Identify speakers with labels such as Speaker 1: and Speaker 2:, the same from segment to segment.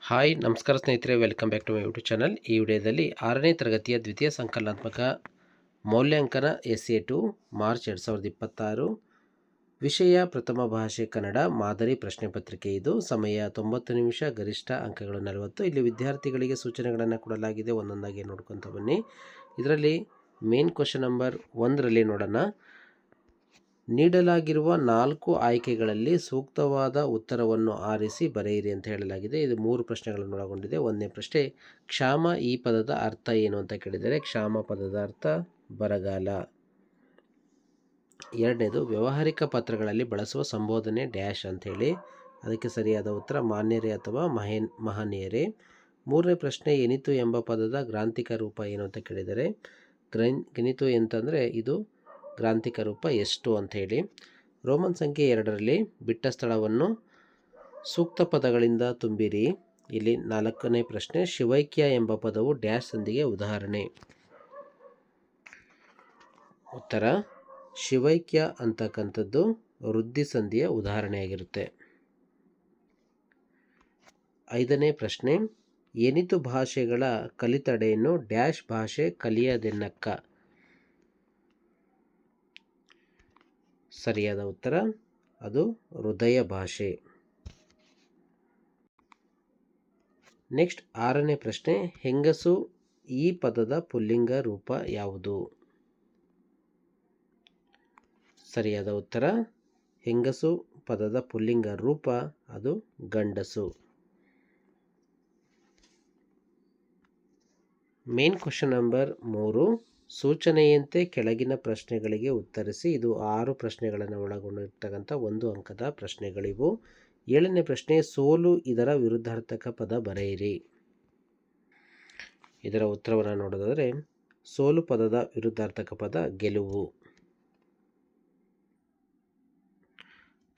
Speaker 1: Hi ನಮಸ್ಕಾರ ಸ್ನೇಹಿತರೆ, welcome back to my YouTube channel. ಈ ವಿಡಿಯೋದಲ್ಲಿ 6ನೇ ತರಗತಿಯ ದ್ವಿತೀಯ ಸಂಕಲನಾತ್ಮಕ ಮೌಲ್ಯಾಂಕನ SA2 ಮಾರ್ಚ್ 2026 ವಿಷಯ ಪ್ರಥಮ ಭಾಷೆ ಕನ್ನಡ ಮಾದರಿ ಪ್ರಶ್ನೆ ಪತ್ರಿಕೆ. ಇದು ಸಮಯ 90 ನಿಮಿಷ, ಗರಿಷ್ಠ ಅಂಕಗಳು 40. ಇಲ್ಲಿ ವಿದ್ಯಾರ್ಥಿಗಳಿಗೆ ಸೂಚನೆಗಳನ್ನು ಕೊಡಲಾಗಿದೆ, ಒಂದೊಂದಾಗಿ ನೋಡ್ಕೊತ ಬನ್ನಿ. ಇದರಲ್ಲಿ ಮೇನ್ ಕ್ವಶನ್ ನಂಬರ್ 1ರಲ್ಲಿ ನೋಡೋಣ. ನೀಡಲಾಗಿರುವ 4 ಆಯ್ಕೆಗಳಲ್ಲಿ ಸೂಕ್ತವಾದ ಉತ್ತರವನ್ನು ಆರಿಸಿ ಬರೆಯಿರಿ ಅಂತ ಹೇಳಲಾಗಿದೆ. ಇದು 3 ಪ್ರಶ್ನೆಗಳನ್ನು ಒಳಗೊಂಡಿದೆ. 1ನೇ ಪ್ರಶ್ನೆ, ಕ್ಷಾಮ ಈ ಪದದ ಅರ್ಥ ಏನು ಅಂತ ಕೇಳಿದರೆ ಕ್ಷಾಮ ಪದದ ಅರ್ಥ ಬರಗಾಲ. 2ನೇದು, ವ್ಯಾವಹಾರಿಕ ಪತ್ರಗಳಲ್ಲಿ ಬಳಸುವ ಸಂಬೋಧನೆ ಡ್ಯಾಶ್ ಅಂಥೇಳಿ. ಅದಕ್ಕೆ ಸರಿಯಾದ ಉತ್ತರ ಮಾನ್ಯರೇ ಅಥವಾ ಮಹನೀಯರೇ. 3ನೇ ಪ್ರಶ್ನೆ, ಎನಿತು ಎಂಬ ಪದದ ಗ್ರಾಂಥಿಕ ರೂಪ ಏನು ಅಂತ ಕೇಳಿದರೆ ಗೆನಿತು ಅಂತಂದರೆ ಇದು ಗ್ರಾಂಥಿಕ ರೂಪ ಎಷ್ಟು ಅಂತ ಹೇಳಿ. ರೋಮನ್ ಸಂಖ್ಯೆ 2ರಲ್ಲಿ ಬಿಟ್ಟ ಸ್ಥಳವನ್ನು ಸೂಕ್ತ ಪದಗಳಿಂದ ತುಂಬಿರಿ. ಇಲ್ಲಿ 4ನೇ ಪ್ರಶ್ನೆ, ಶಿವೈಕ್ಯ ಎಂಬ ಪದವು ಡ್ಯಾಶ್ ಸಂಧಿಗೆ ಉದಾಹರಣೆ. ಉತ್ತರ ಶಿವೈಕ್ಯ ಅಂತಕ್ಕಂಥದ್ದು ವೃದ್ಧಿ ಸಂಧಿಯ ಉದಾಹರಣೆಯಾಗಿರುತ್ತೆ. 5ನೇ ಪ್ರಶ್ನೆ, ಎನಿತು ಭಾಷೆಗಳ ಕಲಿತಡೆಯನ್ನು ಡ್ಯಾಶ್ ಭಾಷೆ ಕಲಿಯದೆನ್ನಕ್ಕ. ಸರಿಯಾದ ಉತ್ತರ ಅದು ಹೃದಯ ಭಾಷೆ. ನೆಕ್ಸ್ಟ್ 6ನೇ ಪ್ರಶ್ನೆ, ಹೆಂಗಸು ಈ ಪದದ ಪುಲ್ಲಿಂಗ ರೂಪ ಯಾವುದು? ಸರಿಯಾದ ಉತ್ತರ ಹೆಂಗಸು ಪದದ ಪುಲ್ಲಿಂಗ ರೂಪ ಅದು ಗಂಡಸು. ಮೇನ್ ಕ್ವಶನ್ ನಂಬರ್ 3, ಸೂಚನೆಯಂತೆ ಕೆಳಗಿನ ಪ್ರಶ್ನೆಗಳಿಗೆ ಉತ್ತರಿಸಿ. ಇದು 6 ಪ್ರಶ್ನೆಗಳನ್ನು ಒಳಗೊಂಡಿರ್ತಕ್ಕಂಥ 1 ಅಂಕದ ಪ್ರಶ್ನೆಗಳಿವು. 7ನೇ ಪ್ರಶ್ನೆ, ಸೋಲು ಇದರ ವಿರುದ್ಧಾರ್ಥಕ ಪದ ಬರೆಯಿರಿ. ಇದರ ಉತ್ತರವನ್ನು ನೋಡೋದಾದರೆ ಸೋಲು ಪದದ ವಿರುದ್ಧಾರ್ಥಕ ಪದ ಗೆಲುವು.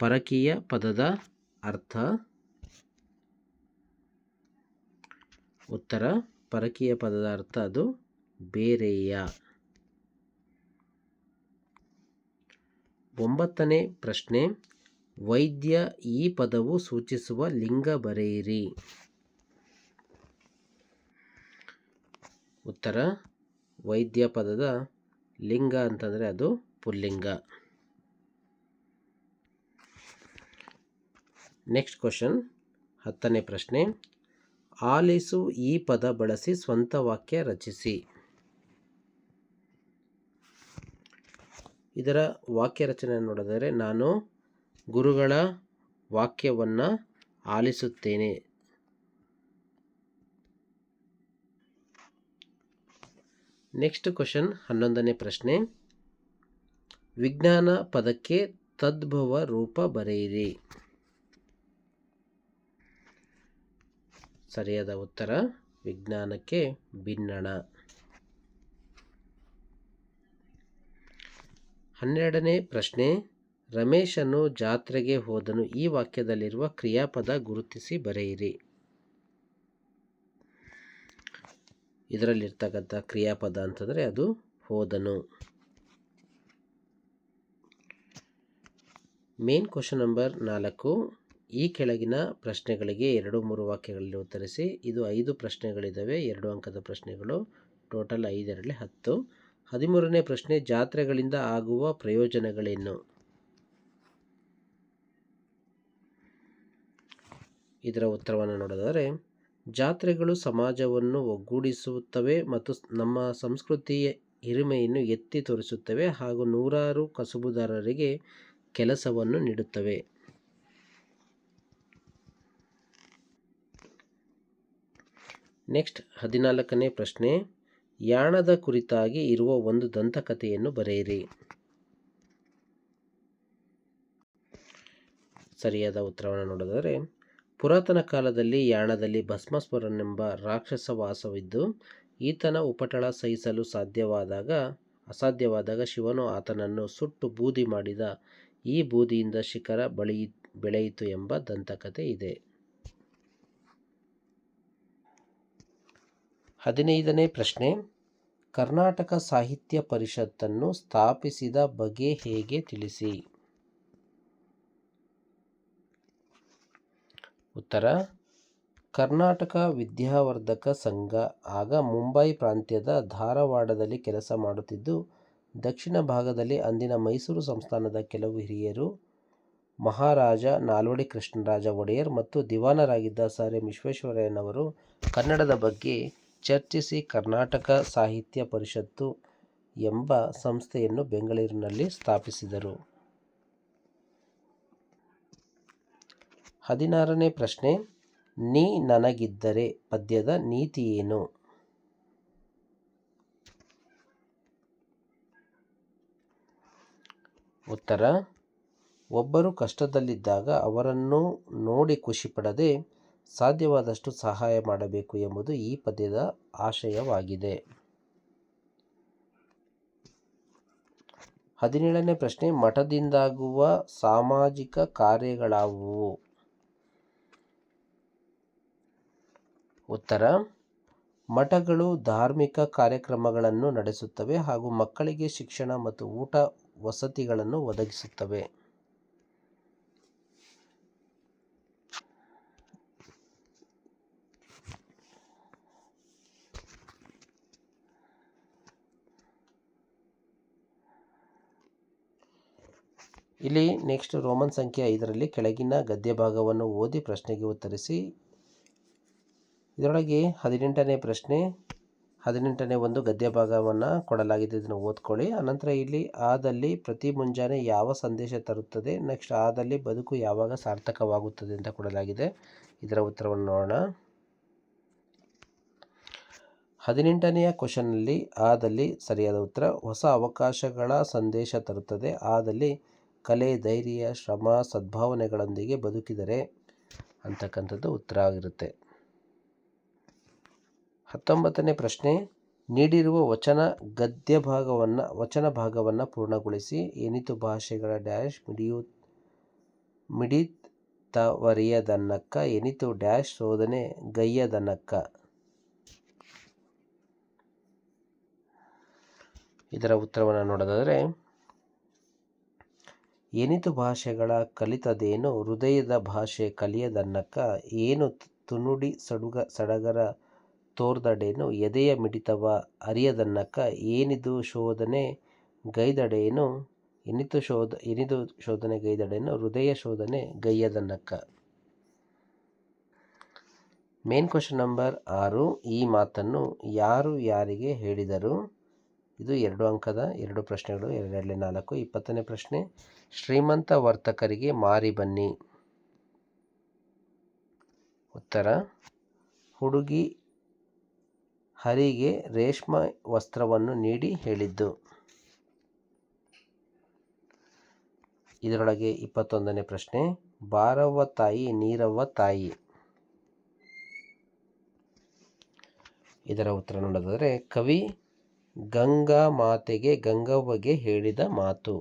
Speaker 1: ಪರಕೀಯ ಪದದ ಅರ್ಥ. ಉತ್ತರ ಪರಕೀಯ ಪದದ ಅರ್ಥ ಅದು ಬೇರೆಯ. 9ನೇ ಪ್ರಶ್ನೆ, ವೈದ್ಯ ಈ ಪದವು ಸೂಚಿಸುವ ಲಿಂಗ ಬರೆಯಿರಿ. ಉತ್ತರ ವೈದ್ಯ ಪದದ ಲಿಂಗ ಅಂತಂದರೆ ಅದು ಪುಲ್ಲಿಂಗ. ನೆಕ್ಸ್ಟ್ ಕ್ವಶನ್ 10ನೇ ಪ್ರಶ್ನೆ, ಆಲಿಸು ಈ ಪದ ಬಳಸಿ ಸ್ವಂತ ವಾಕ್ಯ ರಚಿಸಿ. ಇದರ ವಾಕ್ಯ ರಚನೆ ನೋಡಿದರೆ ನಾನು ಗುರುಗಳ ವಾಕ್ಯವನ್ನು ಆಲಿಸುತ್ತೇನೆ. ನೆಕ್ಸ್ಟ್ ಕ್ವಶನ್ 11ನೇ ಪ್ರಶ್ನೆ, ವಿಜ್ಞಾನ ಪದಕ್ಕೆ ತದ್ಭವ ರೂಪ ಬರೆಯಿರಿ. ಸರಿಯಾದ ಉತ್ತರ ವಿಜ್ಞಾನಕ್ಕೆ ಭಿನ್ನಣ. 12ನೇ ಪ್ರಶ್ನೆ, ರಮೇಶನು ಜಾತ್ರೆಗೆ ಹೋದನು. ಈ ವಾಕ್ಯದಲ್ಲಿರುವ ಕ್ರಿಯಾಪದ ಗುರುತಿಸಿ ಬರೆಯಿರಿ. ಇದರಲ್ಲಿರ್ತಕ್ಕಂಥ ಕ್ರಿಯಾಪದ ಅಂತಂದರೆ ಅದು ಹೋದನು. ಮೇನ್ ಕ್ವಶನ್ ನಂಬರ್ 4, ಈ ಕೆಳಗಿನ ಪ್ರಶ್ನೆಗಳಿಗೆ 2-3 ವಾಕ್ಯಗಳಲ್ಲಿ ಉತ್ತರಿಸಿ. ಇದು 5 ಪ್ರಶ್ನೆಗಳಿದ್ದಾವೆ, 2 ಅಂಕದ ಪ್ರಶ್ನೆಗಳು. ಟೋಟಲ್ 5 10. 13ನೇ ಪ್ರಶ್ನೆ, ಜಾತ್ರೆಗಳಿಂದ ಆಗುವ ಪ್ರಯೋಜನಗಳೇನು? ಇದರ ಉತ್ತರವನ್ನು ನೋಡೋದಾದರೆ ಜಾತ್ರೆಗಳು ಸಮಾಜವನ್ನು ಒಗ್ಗೂಡಿಸುತ್ತವೆ ಮತ್ತು ನಮ್ಮ ಸಂಸ್ಕೃತಿಯ ಹಿರಿಮೆಯನ್ನು ಎತ್ತಿ ತೋರಿಸುತ್ತವೆ ಹಾಗೂ ನೂರಾರು ಕಸುಬುದಾರರಿಗೆ ಕೆಲಸವನ್ನು ನೀಡುತ್ತವೆ. ನೆಕ್ಸ್ಟ್ 14ನೇ ಪ್ರಶ್ನೆ, ಯಾಣದ ಕುರಿತಾಗಿ ಇರುವ ಒಂದು ದಂತಕಥೆಯನ್ನು ಬರೆಯಿರಿ. ಸರಿಯಾದ ಉತ್ತರವನ್ನು ನೋಡಿದರೆ ಪುರಾತನ ಕಾಲದಲ್ಲಿ ಯಾಣದಲ್ಲಿ ಭಸ್ಮಾಸುರನೆಂಬ ರಾಕ್ಷಸ ವಾಸವಿದ್ದು ಈತನ ಉಪಟಳ ಸಹಿಸಲು ಅಸಾಧ್ಯವಾದಾಗ ಶಿವನು ಆತನನ್ನು ಸುಟ್ಟು ಬೂದಿ ಮಾಡಿದ. ಈ ಬೂದಿಯಿಂದ ಶಿಖರ ಬೆಳೆಯಿತು ಎಂಬ ದಂತಕಥೆ ಇದೆ. 15ನೇ ಪ್ರಶ್ನೆ, ಕರ್ನಾಟಕ ಸಾಹಿತ್ಯ ಪರಿಷತ್ತನ್ನು ಸ್ಥಾಪಿಸಿದ ಬಗೆ ಹೇಗೆ ತಿಳಿಸಿ. ಉತ್ತರ ಕರ್ನಾಟಕ ವಿದ್ಯಾವರ್ಧಕ ಸಂಘ ಆಗ ಮುಂಬೈ ಪ್ರಾಂತ್ಯದ ಧಾರವಾಡದಲ್ಲಿ ಕೆಲಸ ಮಾಡುತ್ತಿದ್ದು, ದಕ್ಷಿಣ ಭಾಗದಲ್ಲಿ ಅಂದಿನ ಮೈಸೂರು ಸಂಸ್ಥಾನದ ಕೆಲವು ಹಿರಿಯರು, ಮಹಾರಾಜ ನಾಲ್ವಡಿ ಕೃಷ್ಣರಾಜ ಒಡೆಯರ್ ಮತ್ತು ದಿವಾನರಾಗಿದ್ದ ಸರ್ ಎಂ ವಿಶ್ವೇಶ್ವರಯ್ಯನವರು ಕನ್ನಡದ ಬಗ್ಗೆ ಚರ್ಚಿಸಿ ಕರ್ನಾಟಕ ಸಾಹಿತ್ಯ ಪರಿಷತ್ತು ಎಂಬ ಸಂಸ್ಥೆಯನ್ನು ಬೆಂಗಳೂರಿನಲ್ಲಿ ಸ್ಥಾಪಿಸಿದರು. 16ನೇ ಪ್ರಶ್ನೆ, ನೀ ನನಗಿದ್ದರೆ ಪದ್ಯದ ನೀತಿಯೇನು? ಉತ್ತರ, ಒಬ್ಬರು ಕಷ್ಟದಲ್ಲಿದ್ದಾಗ ಅವರನ್ನು ನೋಡಿ ಖುಷಿಪಡದೆ ಸಾಧ್ಯವಾದಷ್ಟು ಸಹಾಯ ಮಾಡಬೇಕು ಎಂಬುದು ಈ ಪದ್ಯದ ಆಶಯವಾಗಿದೆ. 17ನೇ ಪ್ರಶ್ನೆ, ಮಠದಿಂದಾಗುವ ಸಾಮಾಜಿಕ ಕಾರ್ಯಗಳಾವುವು? ಉತ್ತರ, ಮಠಗಳು ಧಾರ್ಮಿಕ ಕಾರ್ಯಕ್ರಮಗಳನ್ನು ನಡೆಸುತ್ತವೆ ಹಾಗೂ ಮಕ್ಕಳಿಗೆ ಶಿಕ್ಷಣ ಮತ್ತು ಊಟ ವಸತಿಗಳನ್ನು ಒದಗಿಸುತ್ತವೆ. ಇಲ್ಲಿ ನೆಕ್ಸ್ಟ್ ರೋಮನ್ ಸಂಖ್ಯೆ 5ರಲ್ಲಿ ಕೆಳಗಿನ ಗದ್ಯ ಭಾಗವನ್ನು ಓದಿ ಪ್ರಶ್ನೆಗೆ ಉತ್ತರಿಸಿ. ಇದರೊಳಗೆ 18ನೇ ಪ್ರಶ್ನೆ, 18ನೇ ಒಂದು ಗದ್ಯ ಭಾಗವನ್ನು ಕೊಡಲಾಗಿದೆ, ಇದನ್ನು ಓದ್ಕೊಳ್ಳಿ. ಅನಂತರ ಇಲ್ಲಿ ಆದಲ್ಲಿ ಪ್ರತಿ ಮುಂಜಾನೆ ಯಾವ ಸಂದೇಶ ತರುತ್ತದೆ, ನೆಕ್ಸ್ಟ್ ಆದಲ್ಲಿ ಬದುಕು ಯಾವಾಗ ಸಾರ್ಥಕವಾಗುತ್ತದೆ ಅಂತ ಕೊಡಲಾಗಿದೆ. ಇದರ ಉತ್ತರವನ್ನು ನೋಡೋಣ. 18ನೆಯ ಕ್ವಶನ್ನಲ್ಲಿ ಆದಲ್ಲಿ ಸರಿಯಾದ ಉತ್ತರ ಹೊಸ ಅವಕಾಶಗಳ ಸಂದೇಶ ತರುತ್ತದೆ. ಆದಲ್ಲಿ ಕಲೆ, ಧೈರ್ಯ, ಶ್ರಮ, ಸದ್ಭಾವನೆಗಳೊಂದಿಗೆ ಬದುಕಿದರೆ ಅಂತಕ್ಕಂಥದ್ದು ಉತ್ತರ ಆಗಿರುತ್ತೆ. 19ನೇ ಪ್ರಶ್ನೆ, ನೀಡಿರುವ ವಚನ ಭಾಗವನ್ನು ಪೂರ್ಣಗೊಳಿಸಿ. ಎನಿತು ಭಾಷೆಗಳ ಡ್ಯಾಶ್ ಮಿಡಿತವರಿಯದನ್ನಕ್ಕ ಎನಿತು ಡ್ಯಾಶ್ ಶೋಧನೆ ಗೈಯದನ್ನಕ್ಕ. ಇದರ ಉತ್ತರವನ್ನು ನೋಡೋದಾದರೆ, ಎನಿತು ಭಾಷೆಗಳ ಕಲಿತದೇನು ಹೃದಯದ ಭಾಷೆ ಕಲಿಯದನ್ನಕ್ಕ, ಏನು ತುನುಡಿ ಸಡಗರ ತೋರ್ದಡೇನು ಎದೆಯ ಮಿಡಿತವ ಅರಿಯದನ್ನಕ್ಕ, ಏನಿದು ಶೋಧನೆ ಗೈದಡೇನು ಎನಿತು ಶೋಧನೆ ಗೈದಡೇನು ಹೃದಯ ಶೋಧನೆ ಗೈಯದನ್ನಕ್ಕ. ಮೇನ್ ಕ್ವಶನ್ ನಂಬರ್ 6, ಈ ಮಾತನ್ನು ಯಾರು ಯಾರಿಗೆ ಹೇಳಿದರು? ಇದು 2 ಅಂಕದ 2 ಪ್ರಶ್ನೆಗಳು, 2 4. 20ನೇ ಪ್ರಶ್ನೆ, ಶ್ರೀಮಂತ ವರ್ತಕರಿಗೆ ಮಾರಿ ಬನ್ನಿ. ಉತ್ತರ, ಹುಡುಗಿ ಹರಿಗೆ ರೇಷ್ಮೆ ವಸ್ತ್ರವನ್ನು ನೀಡಿ ಹೇಳಿದ್ದು. ಇದರೊಳಗೆ 21ನೇ ಪ್ರಶ್ನೆ, ಬಾರವ್ವ ತಾಯಿ ನೀರವ್ವ ತಾಯಿ. ಇದರ ಉತ್ತರ ನೋಡೋದಾದರೆ, ಕವಿ ಗಂಗಾ ಮಾತೆಗೆ ಗಂಗವ್ವಗೆ ಹೇಳಿದ ಮಾತು.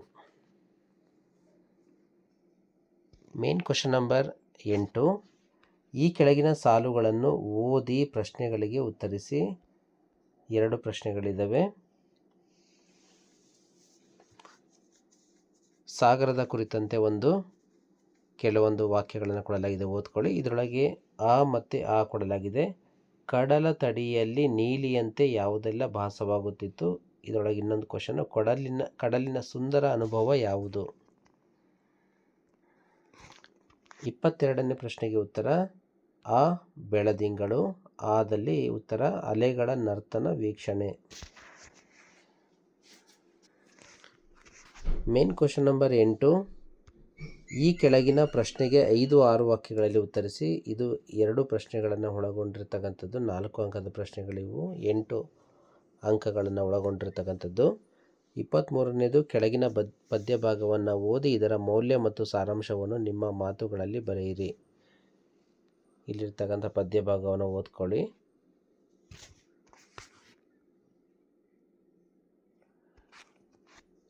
Speaker 1: ಮೇನ್ ಕ್ವಶನ್ ನಂಬರ್ 8, ಈ ಕೆಳಗಿನ ಸಾಲುಗಳನ್ನು ಓದಿ ಪ್ರಶ್ನೆಗಳಿಗೆ ಉತ್ತರಿಸಿ. 2 ಪ್ರಶ್ನೆಗಳಿದ್ದಾವೆ. ಸಾಗರದ ಕುರಿತಂತೆ ಕೆಲವೊಂದು ವಾಕ್ಯಗಳನ್ನು ಕೊಡಲಾಗಿದೆ, ಓದ್ಕೊಳ್ಳಿ. ಇದರೊಳಗೆ ಆ ಮತ್ತು ಆ ಕೊಡಲಾಗಿದೆ. ಕಡಲ ತಡಿಯಲ್ಲಿ ನೀಲಿಯಂತೆ ಯಾವುದೆಲ್ಲ ಭಾಸವಾಗುತ್ತಿತ್ತು. ಇದರೊಳಗೆ ಇನ್ನೊಂದು ಕ್ವಶನ್, ಕಡಲಿನ ಸುಂದರ ಅನುಭವ ಯಾವುದು? 22ನೇ ಪ್ರಶ್ನೆಗೆ ಉತ್ತರ ಆ ಬೆಳದಿಂಗಳು. ಆದಲ್ಲಿ ಉತ್ತರ ಅಲೆಗಳ ನರ್ತನ ವೀಕ್ಷಣೆ. ಮೇನ್ ಕ್ವಶನ್ ನಂಬರ್ 8, ಈ ಕೆಳಗಿನ ಪ್ರಶ್ನೆಗೆ 5, 6 ವಾಕ್ಯಗಳಲ್ಲಿ ಉತ್ತರಿಸಿ. ಇದು 2 ಪ್ರಶ್ನೆಗಳನ್ನು ಒಳಗೊಂಡಿರ್ತಕ್ಕಂಥದ್ದು, 4 ಅಂಕದ ಪ್ರಶ್ನೆಗಳಿವು, 8 ಅಂಕಗಳನ್ನು ಒಳಗೊಂಡಿರ್ತಕ್ಕಂಥದ್ದು. 23ನೇದು, ಕೆಳಗಿನ ಪದ್ಯ ಭಾಗವನ್ನು ಓದಿ ಇದರ ಮೌಲ್ಯ ಮತ್ತು ಸಾರಾಂಶವನ್ನು ನಿಮ್ಮ ಮಾತುಗಳಲ್ಲಿ ಬರೆಯಿರಿ. ಇಲ್ಲಿರ್ತಕ್ಕಂಥ ಪದ್ಯ ಭಾಗವನ್ನು ಓದ್ಕೊಳ್ಳಿ.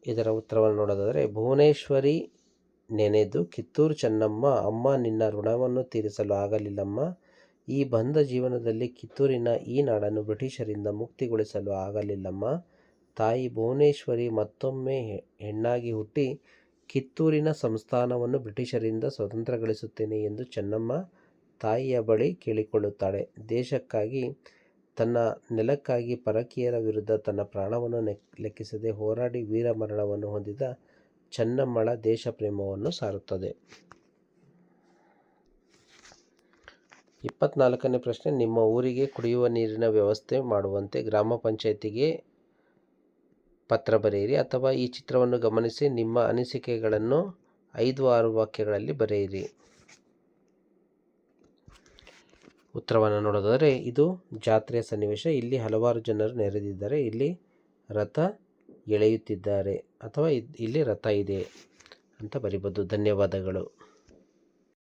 Speaker 1: ಇದರ ಉತ್ತರವನ್ನು ನೋಡೋದಾದರೆ, ಭುವನೇಶ್ವರಿ ನೆನೆದು ಕಿತ್ತೂರು ಚೆನ್ನಮ್ಮ, ಅಮ್ಮ ನಿನ್ನ ಋಣವನ್ನು ತೀರಿಸಲು ಆಗಲಿಲ್ಲಮ್ಮ. ಈ ಬಂದ ಜೀವನದಲ್ಲಿ ಕಿತ್ತೂರಿನ ಈ ನಾಡನ್ನು ಬ್ರಿಟಿಷರಿಂದ ಮುಕ್ತಿಗೊಳಿಸಲು ಆಗಲಿಲ್ಲಮ್ಮ. ತಾಯಿ ಭುವನೇಶ್ವರಿ ಮತ್ತೊಮ್ಮೆ ಹೆಣ್ಣಾಗಿ ಹುಟ್ಟಿ ಕಿತ್ತೂರಿನ ಸಂಸ್ಥಾನವನ್ನು ಬ್ರಿಟಿಷರಿಂದ ಸ್ವತಂತ್ರಗೊಳಿಸುತ್ತೇನೆ ಎಂದು ಚೆನ್ನಮ್ಮ ತಾಯಿಯ ಬಳಿ ಕೇಳಿಕೊಳ್ಳುತ್ತಾಳೆ. ದೇಶಕ್ಕಾಗಿ, ತನ್ನ ನೆಲಕ್ಕಾಗಿ ಪರಕೀಯರ ವಿರುದ್ಧ ತನ್ನ ಪ್ರಾಣವನ್ನು ಲೆಕ್ಕಿಸದೆ ಹೋರಾಡಿ ವೀರ ಮರಣವನ್ನು ಹೊಂದಿದ ಚೆನ್ನಮ್ಮಳ ದೇಶ ಪ್ರೇಮವನ್ನು ಸಾರುತ್ತದೆ. 24ನೇ ಪ್ರಶ್ನೆ, ನಿಮ್ಮ ಊರಿಗೆ ಕುಡಿಯುವ ನೀರಿನ ವ್ಯವಸ್ಥೆ ಮಾಡುವಂತೆ ಗ್ರಾಮ ಪಂಚಾಯಿತಿಗೆ ಪತ್ರ ಬರೆಯಿರಿ ಅಥವಾ ಈ ಚಿತ್ರವನ್ನು ಗಮನಿಸಿ ನಿಮ್ಮ ಅನಿಸಿಕೆಗಳನ್ನು 5-6 ವಾಕ್ಯಗಳಲ್ಲಿ ಬರೆಯಿರಿ. ಉತ್ತರವನ್ನು ನೋಡೋದಾದರೆ ಇದು ಜಾತ್ರೆಯ ಸನ್ನಿವೇಶ. ಇಲ್ಲಿ ಹಲವಾರು ಜನರು ನೆರೆದಿದ್ದಾರೆ. ಇಲ್ಲಿ ರಥ ಎಳೆಯುತ್ತಿದ್ದಾರೆ ಅಥವಾ ಇಲ್ಲಿ ರಥ ಇದೆ ಅಂತ ಬರಿಬೋದು. ಧನ್ಯವಾದಗಳು.